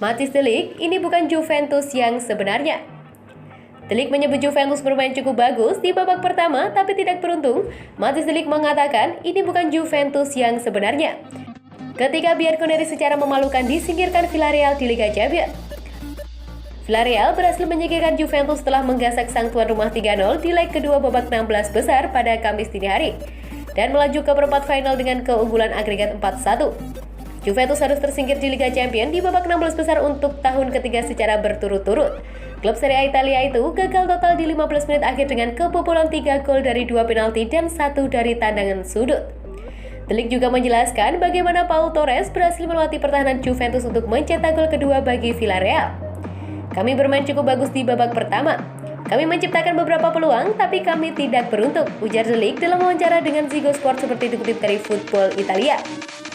Matthijs de Ligt, ini bukan Juventus yang sebenarnya. De Ligt menyebut Juventus bermain cukup bagus di babak pertama tapi tidak beruntung. Matthijs de Ligt mengatakan ini bukan Juventus yang sebenarnya. Ketika Bianconeri secara memalukan disingkirkan Villarreal di Liga Champions. Villarreal berhasil menyingkirkan Juventus setelah menggasak sang tuan rumah 3-0 di leg kedua babak 16 besar pada Kamis dini hari dan melaju ke perempat final dengan keunggulan agregat 4-1. Juventus harus tersingkir di Liga Champions di babak 16 besar untuk tahun ketiga secara berturut-turut. Klub Serie A Italia itu gagal total di 15 menit akhir dengan kebobolan 3 gol dari 2 penalti dan 1 dari tendangan sudut. De Ligt juga menjelaskan bagaimana Pau Torres berhasil melewati pertahanan Juventus untuk mencetak gol kedua bagi Villarreal. Kami bermain cukup bagus di babak pertama. Kami menciptakan beberapa peluang, tapi kami tidak beruntung, ujar De Ligt dalam wawancara dengan Ziggo Sport seperti dikutip dari Football Italia.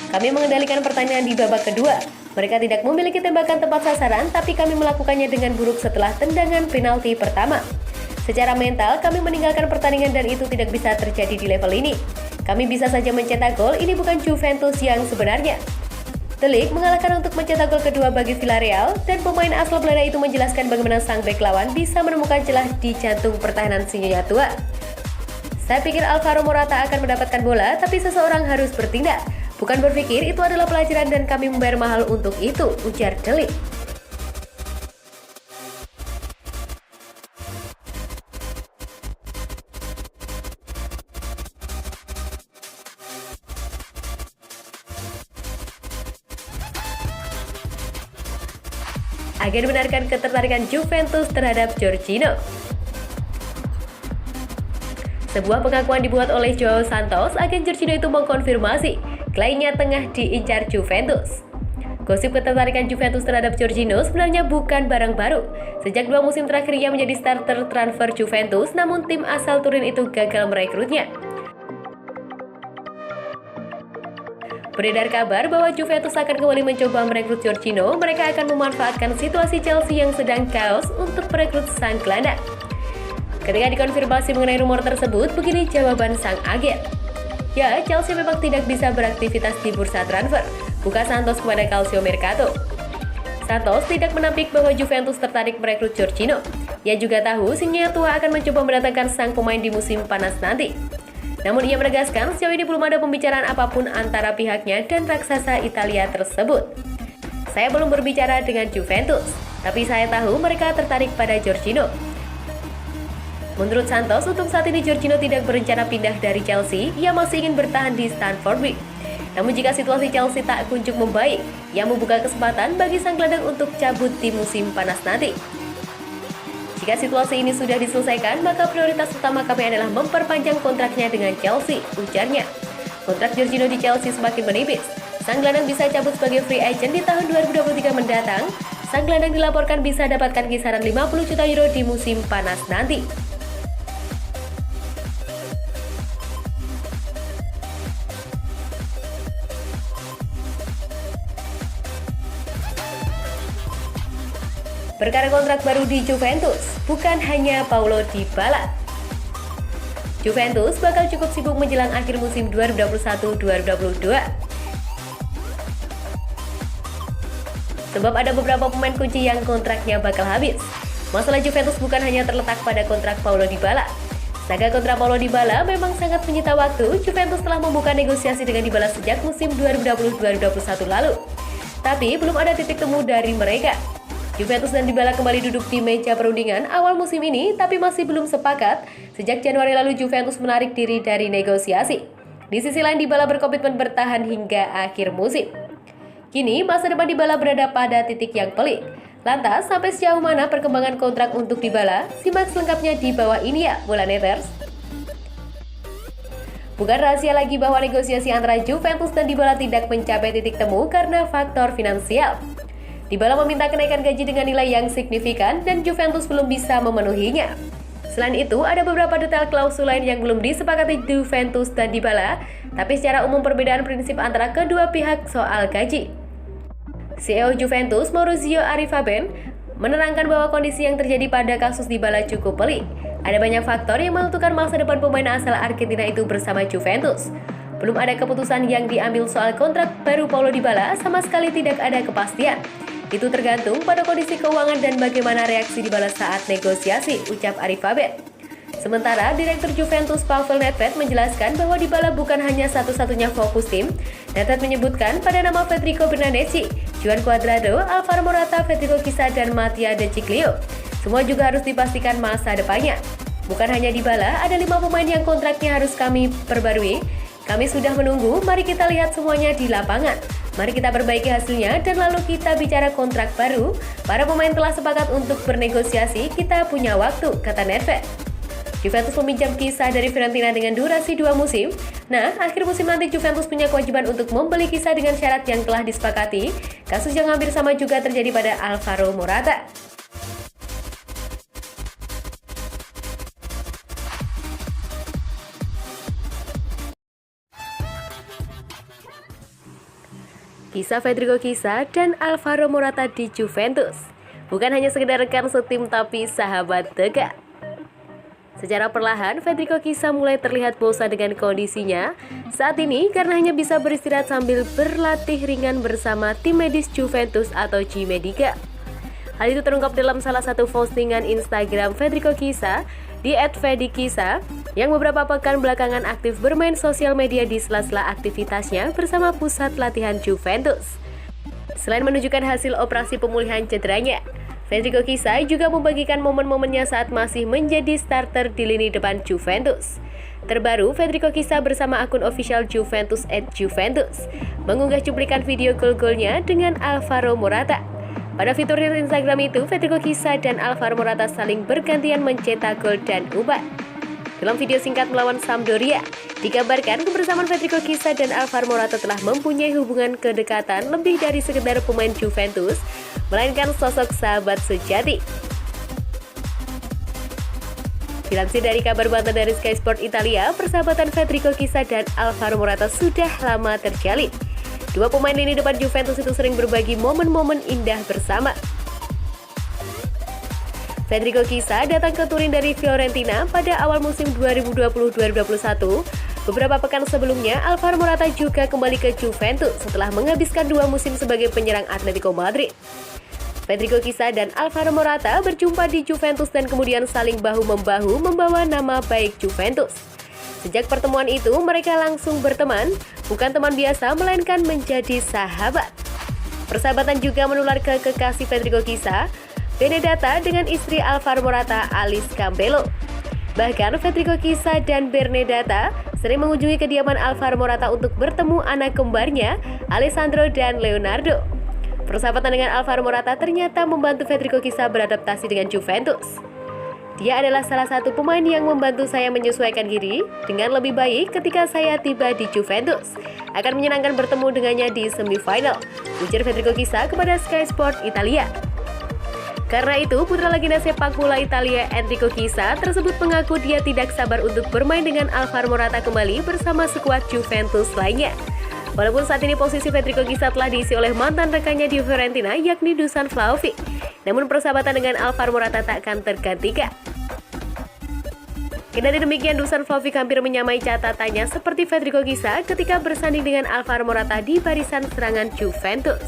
Kami mengendalikan pertandingan di babak kedua. Mereka tidak memiliki tembakan tepat sasaran, tapi kami melakukannya dengan buruk setelah tendangan penalti pertama. Secara mental, kami meninggalkan pertandingan dan itu tidak bisa terjadi di level ini. Kami bisa saja mencetak gol, ini bukan Juventus yang sebenarnya. De Ligt mengalahkan untuk mencetak gol kedua bagi Villarreal, dan pemain asal Belanda itu menjelaskan bagaimana sang bek lawan bisa menemukan celah di jantung pertahanan sinyonya tua. Saya pikir Alvaro Morata akan mendapatkan bola, tapi seseorang harus bertindak. Bukan berpikir itu adalah pelajaran dan kami membayar mahal untuk itu, ujar De Ligt. Agen benarkan ketertarikan Juventus terhadap Jorginho. Sebuah pengakuan dibuat oleh Joao Santos, agen Jorginho itu mengkonfirmasi kliennya tengah diincar Juventus. Gosip ketertarikan Juventus terhadap Jorginho sebenarnya bukan barang baru. Sejak 2 musim terakhir ia menjadi starter transfer Juventus, namun tim asal Turin itu gagal merekrutnya. Beredar kabar bahwa Juventus akan kembali mencoba merekrut Jorginho. Mereka akan memanfaatkan situasi Chelsea yang sedang chaos untuk merekrut sang gelandang. Ketika dikonfirmasi mengenai rumor tersebut, begini jawaban sang agen. Ya, Chelsea memang tidak bisa beraktivitas di bursa transfer, buka Santos kepada Calcio Mercato. Santos tidak menampik bahwa Juventus tertarik merekrut Jorginho. Ia juga tahu sinyonya tua akan mencoba mendatangkan sang pemain di musim panas nanti. Namun ia menegaskan sejauh ini belum ada pembicaraan apapun antara pihaknya dan raksasa Italia tersebut. Saya belum berbicara dengan Juventus, tapi saya tahu mereka tertarik pada Jorginho. Menurut Santos, untuk saat ini Jorginho tidak berencana pindah dari Chelsea, ia masih ingin bertahan di Stamford Bridge. Namun jika situasi Chelsea tak kunjung membaik, ia membuka kesempatan bagi sang gelandang untuk cabut di musim panas nanti. Jika situasi ini sudah diselesaikan, maka prioritas utama kami adalah memperpanjang kontraknya dengan Chelsea, ujarnya. Kontrak Jorginho di Chelsea semakin menipis. Sang gelandang bisa cabut sebagai free agent di tahun 2023 mendatang. Sang gelandang dilaporkan bisa dapatkan kisaran 50 juta euro di musim panas nanti. Perkara kontrak baru di Juventus, bukan hanya Paulo Dybala. Juventus bakal cukup sibuk menjelang akhir musim 2021-2022. Sebab ada beberapa pemain kunci yang kontraknya bakal habis. Masalah Juventus bukan hanya terletak pada kontrak Paulo Dybala. Saga kontrak Paulo Dybala memang sangat menyita waktu. Juventus telah membuka negosiasi dengan Dybala sejak musim 2020-2021 lalu. Tapi belum ada titik temu dari mereka. Juventus dan Dybala kembali duduk di meja perundingan awal musim ini, tapi masih belum sepakat. Sejak Januari lalu Juventus menarik diri dari negosiasi. Di sisi lain Dybala berkomitmen bertahan hingga akhir musim. Kini masa depan Dybala berada pada titik yang pelik. Lantas sampai sejauh mana perkembangan kontrak untuk Dybala? Simak selengkapnya di bawah ini ya, Bolaneters. Bukan rahasia lagi bahwa negosiasi antara Juventus dan Dybala tidak mencapai titik temu karena faktor finansial. Dybala meminta kenaikan gaji dengan nilai yang signifikan dan Juventus belum bisa memenuhinya. Selain itu, ada beberapa detail klausul lain yang belum disepakati Juventus dan Dybala, tapi secara umum perbedaan prinsip antara kedua pihak soal gaji. CEO Juventus, Maurizio Arrivabene, menerangkan bahwa kondisi yang terjadi pada kasus Dybala cukup pelik. Ada banyak faktor yang menentukan masa depan pemain asal Argentina itu bersama Juventus. Belum ada keputusan yang diambil soal kontrak baru Paulo Dybala, sama sekali tidak ada kepastian. Itu tergantung pada kondisi keuangan dan bagaimana reaksi Dybala saat negosiasi, ucap Arif Faber. Sementara Direktur Juventus Pavel Nedved menjelaskan bahwa Dybala bukan hanya satu-satunya fokus tim. Nedved menyebutkan pada nama Federico Bernardeschi, Juan Cuadrado, Alvaro Morata, Federico Chiesa, dan Mattia De Sciglio. Semua juga harus dipastikan masa depannya. Bukan hanya Dybala, ada 5 pemain yang kontraknya harus kami perbarui. Kami sudah menunggu, mari kita lihat semuanya di lapangan. Mari kita perbaiki hasilnya dan lalu kita bicara kontrak baru. Para pemain telah sepakat untuk bernegosiasi, kita punya waktu, kata Nedved. Juventus meminjam Chiesa dari Fiorentina dengan durasi 2 musim. Nah, akhir musim nanti Juventus punya kewajiban untuk membeli Chiesa dengan syarat yang telah disepakati. Kasus yang hampir sama juga terjadi pada Alvaro Morata. Kisah Federico Chiesa dan Alvaro Morata di Juventus. Bukan hanya sekedar rekan setim tapi sahabat dekat. Secara perlahan, Federico Chiesa mulai terlihat bosan dengan kondisinya saat ini karena hanya bisa beristirahat sambil berlatih ringan bersama tim medis Juventus atau G-Medica. Hal itu terungkap dalam salah satu postingan Instagram Federico Chiesa di @fedikisa yang beberapa pekan belakangan aktif bermain sosial media di sela-sela aktivitasnya bersama pusat latihan Juventus. Selain menunjukkan hasil operasi pemulihan cederanya, Federico Chiesa juga membagikan momen-momennya saat masih menjadi starter di lini depan Juventus. Terbaru, Federico Chiesa bersama akun official Juventus @Juventus mengunggah cuplikan video gol-golnya dengan Alvaro Morata. Pada fitur Instagram itu, Federico Chiesa dan Alvaro Morata saling bergantian mencetak gol dan umpan. Dalam video singkat melawan Sampdoria, dikabarkan kebersamaan Federico Chiesa dan Alvaro Morata telah mempunyai hubungan kedekatan lebih dari sekedar pemain Juventus, melainkan sosok sahabat sejati. Dilansir dari kabar banten dari Sky Sport Italia, persahabatan Federico Chiesa dan Alvaro Morata sudah lama terjalin. Dua pemain lini depan Juventus itu sering berbagi momen-momen indah bersama. Federico Chiesa datang ke Turin dari Fiorentina pada awal musim 2020-2021. Beberapa pekan sebelumnya, Alvaro Morata juga kembali ke Juventus setelah menghabiskan 2 musim sebagai penyerang Atletico Madrid. Federico Chiesa dan Alvaro Morata berjumpa di Juventus dan kemudian saling bahu-membahu membawa nama baik Juventus. Sejak pertemuan itu, mereka langsung berteman, bukan teman biasa melainkan menjadi sahabat. Persahabatan juga menular ke kekasih Federico Chiesa, Benedetta, dengan istri Alvaro Morata, Alice Campbello. Bahkan Federico Chiesa dan Benedetta sering mengunjungi kediaman Alvaro Morata untuk bertemu anak kembarnya, Alessandro dan Leonardo. Persahabatan dengan Alvaro Morata ternyata membantu Federico Chiesa beradaptasi dengan Juventus. Dia adalah salah satu pemain yang membantu saya menyesuaikan diri dengan lebih baik ketika saya tiba di Juventus. Akan menyenangkan bertemu dengannya di semifinal, ujar Federico Chiesa kepada Sky Sport Italia. Karena itu, putra legenda sepak bola Italia Enrico Chiesa tersebut mengaku dia tidak sabar untuk bermain dengan Alvaro Morata kembali bersama skuad Juventus lainnya. Walaupun saat ini posisi Federico Chiesa telah diisi oleh mantan rekannya di Fiorentina yakni Dusan Vlahovic, namun persahabatan dengan Alvaro Morata tak akan tergantikan. Kendati demikian, Dusan Vlahovic hampir menyamai catatannya seperti Federico Chiesa ketika bersanding dengan Alvaro Morata di barisan serangan Juventus.